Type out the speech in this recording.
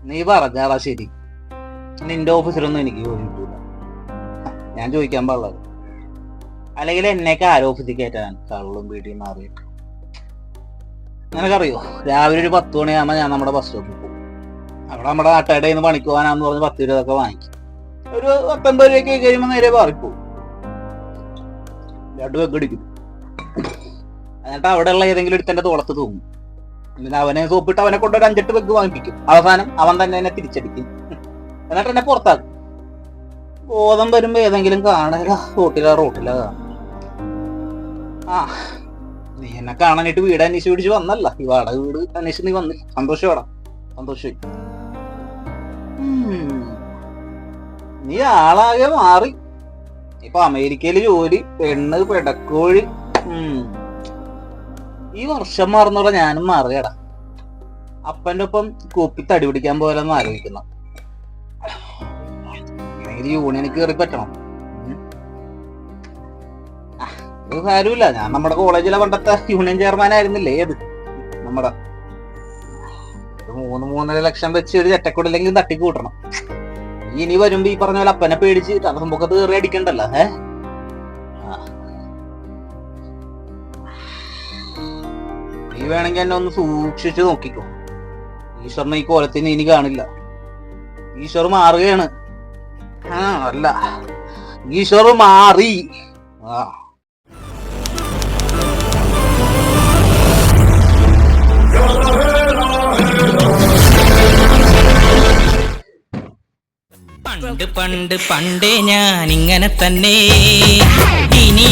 നീ പറഞ്ഞാടാ ശരി, നിന്റെ ഓഫീസിലൊന്നും എനിക്ക് ജോലി കിട്ടൂല. ഞാൻ ചോദിക്കാൻ പാടുള്ളത്, അല്ലെങ്കിൽ എന്നേക്ക് ആരോ ഓഫീസിൽ കയറ്റാൻ കള്ളും വീട്ടിൽ മാറി. നിനക്കറിയോ, രാവിലെ ഒരു 10 മണിയാകുമ്പോൾ ഞാൻ നമ്മുടെ ബസ് സ്റ്റോപ്പിൽ പോകും. അവിടെ നമ്മുടെ നാട്ടുകാരുടെ നിന്ന് പണിക്ക് പോകാനാന്ന് പറഞ്ഞ് 10 രൂപയൊക്കെ വാങ്ങിക്കും. ഒരു 19 രൂപയ്ക്ക് കഴിയുമ്പോൾ നേരെ മാറിപ്പോവും. 2 വെഗ് അടിക്കും. എന്നിട്ട് അവിടെയുള്ള ഏതെങ്കിലും ഒരുത്തന്റെ തോളത്ത് തൂങ്ങും. പിന്നെ അവനെ സോപ്പിട്ട് അവനെ കൊണ്ട് ഒരു 5-8 വെഗ് വാങ്ങിപ്പിക്കും. അവസാനം അവൻ തന്നെ എന്നെ തിരിച്ചടിക്കും. എന്നിട്ട് എന്നെ പുറത്താക്കും. ബോധം വരുമ്പോ ഏതെങ്കിലും കാണല റോട്ടിലാ കാണും. ആ, നീ എന്നെ കാണാനായിട്ട് വീട് അന്വേഷിച്ച് പിടിച്ച് വന്നല്ല, ഈ വാടക വീട് അന്വേഷിച്ച് നീ വന്നില്ല. സന്തോഷമാടാ, സന്തോഷമായി. നീ ആളാകെ മാറി. ഇപ്പൊ അമേരിക്കയില് ജോലി, പെണ്ണ്, പെടക്കോഴി. ഈ വർഷം മാറുന്നോടെ ഞാനും മാറിയടാ. അപ്പൻ്റെ ഒപ്പം കൂപ്പി തടി പിടിക്കാൻ പോലെന്ന് ആലോചിക്കുന്ന. യൂണിയനിൽ കയറി പറ്റണം. ഒരു കാര്യമില്ല, ഞാൻ നമ്മുടെ കോളേജിലെ പണ്ടത്തെ യൂണിയൻ ചെയർമാൻ ആയിരുന്നില്ലേ? ഏത് നമ്മുടെ 3-3.5 ലക്ഷം വെച്ച് ഒരു ചെറ്റക്കൂടില്ലെങ്കിൽ തട്ടിക്കൂട്ടണം. ഇനി വരുമ്പോ ഈ പറഞ്ഞ പോലെ അപ്പനെ പേടിച്ച് തലസമ്പൊക്കത്ത് കയറി അടിക്കണ്ടല്ലോ. നീ വേണമെങ്കിൽ എന്നെ ഒന്ന് സൂക്ഷിച്ചു നോക്കിക്കോ. ഈശ്വരനെ ഈ കോലത്തിന് ഇനി കാണില്ല. ഈശ്വർ മാറുകയാണ്. അല്ല, ഈശ്വർ മാറി. പണ്ട് പണ്ട് പണ്ടേ ഞാൻ ഇങ്ങനെ തന്നെ, ഇനി